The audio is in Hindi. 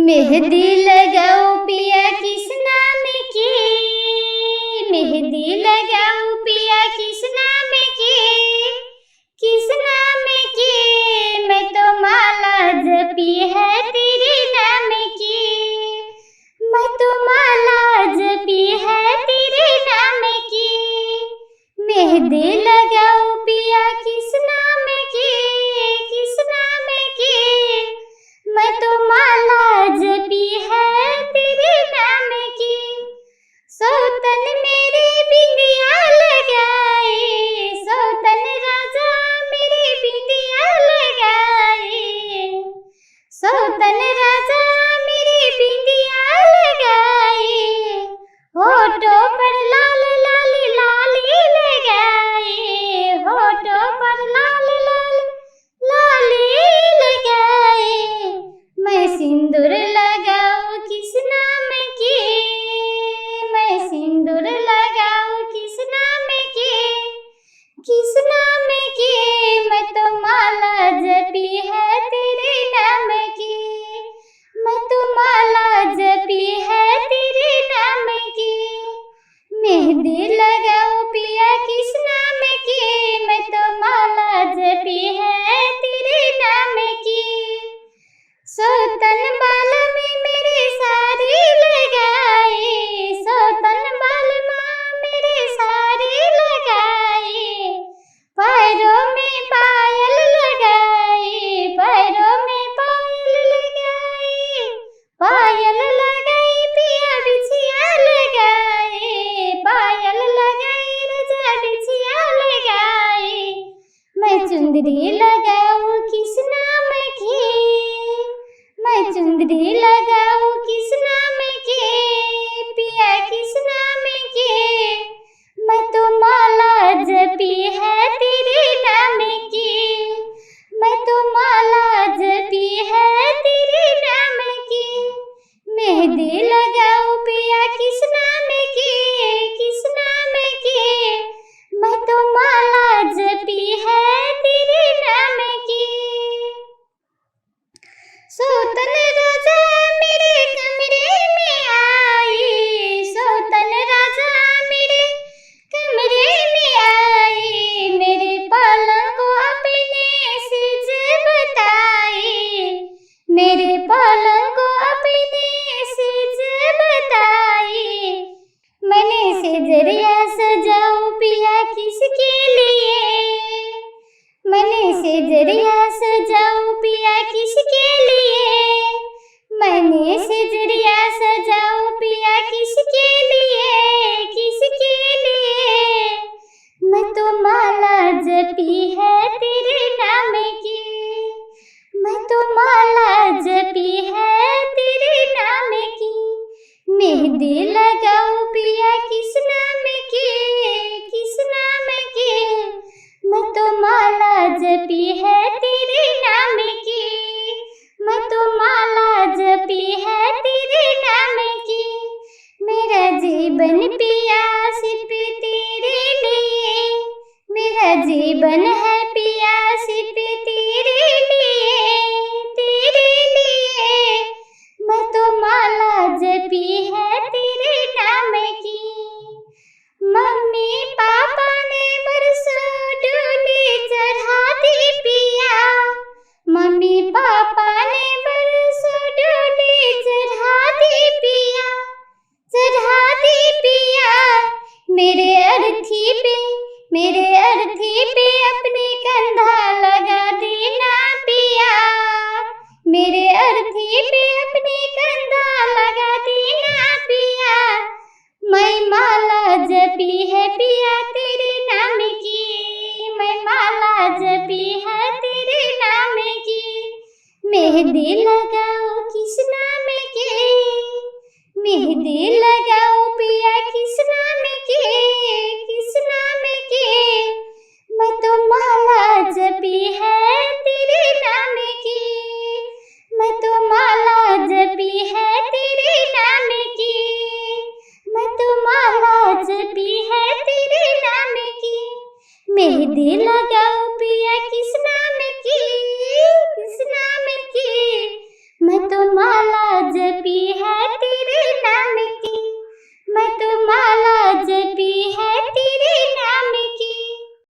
मेहंदी लगाओ पिया किस नाम की, मेहंदी लगाओ पिया किस नाम की, किस नाम की। मैं तो माला जपी है तेरे नाम की, मैं तो माला जपी है तेरे नाम की। मेहंदी लगाओ पिया किस नाम की, किस नाम की। मैं तो माला जपी है तेरे नाम की। सौतन मेरे बिंदिया लगाए, सौतन राजा मेरे बिंदिया लगाए, सौतन राजा मेरे बिंदिया लगाए। होठों पर लाल लाल लाली लगाए, होठों पर लाल लाल लाली लगाए। मैं सिंदूर लगाऊं किस नाम की, मैं सिंदूर लगाऊं किस नाम की, किस नाम की। मैं तो माला जपी है तेरे नाम की, मैं तो माला जपी है तेरे नाम की। मेहंदी लगाओ पिया किस नाम की, मैं तो माला जपी है तेरे नाम की। सौतन बाल में मेरे सारी लगाए, सौतन बाल में मेरे सारी लगाए। पैरों में पायल लगाए, पैरों में पायल लगाए, पायल लगाई पिया बिछिया लगाए, पायल लगाई रजा बिछिया लगाए। मैं चुंदरी लगाऊं किस नाम की, मैं चुंदरी लगाऊं किस नाम की, पिया किस नाम की। मैं तो माला जपी है तेरे नाम की, मैं तो माला जपी है तेरे नाम की। मेहंदी लगाओ पिया किस नाम की, किस नाम की। मैं तो माला जपी है तेरे नाम की। सौतन राजा मेरे कमरे में आई, सौतन राजा मेरे कमरे में आई। मेरे पलंग को अपने सेज बताई, मेरे पलंग को अपने सेज बताई। मैंने सेजरिया सजाऊं पिया किसके लिए, मैंने सेजरिया सजाऊं पिया किसके लिए, मैंने सेजरिया सजाऊं पिया किसके लिए, किसके लिए। मैं तो माला जपी है तेरे नाम की, मैं तो माला जपी है तेरे नाम की। मेहंदी लगाओ पिया किस नाम की, किस नाम की। मैं तो माला जपी है तेरे नाम की, मैं तो माला जपी है तेरे नाम की। मेरा जीवन पिया सिर्फ तेरे लिए, मेरा जीवन है पिया सिर्फ तेरे लिए, तेरे लिए। मैं तो माला जपी है तेरे नाम की। मम्मी पापा ने बरसों डोली चढ़ा दी पिया, मम्मी पापा ने बरसों डोली चढ़ा दी पिया, चढ़ा दी पिया। मेरे अर्थी पे, मेरे अर्थी पे अपने कंधा लगा देना पिया, मेरे अर्थी पे अपने कंधा लगा देना पिया। मैं माला जपी है पिया तेरे नाम की, मैं माला जपी है तेरे नाम की। मेहंदी लगाओ किस नाम की, मेहंदी लगाओ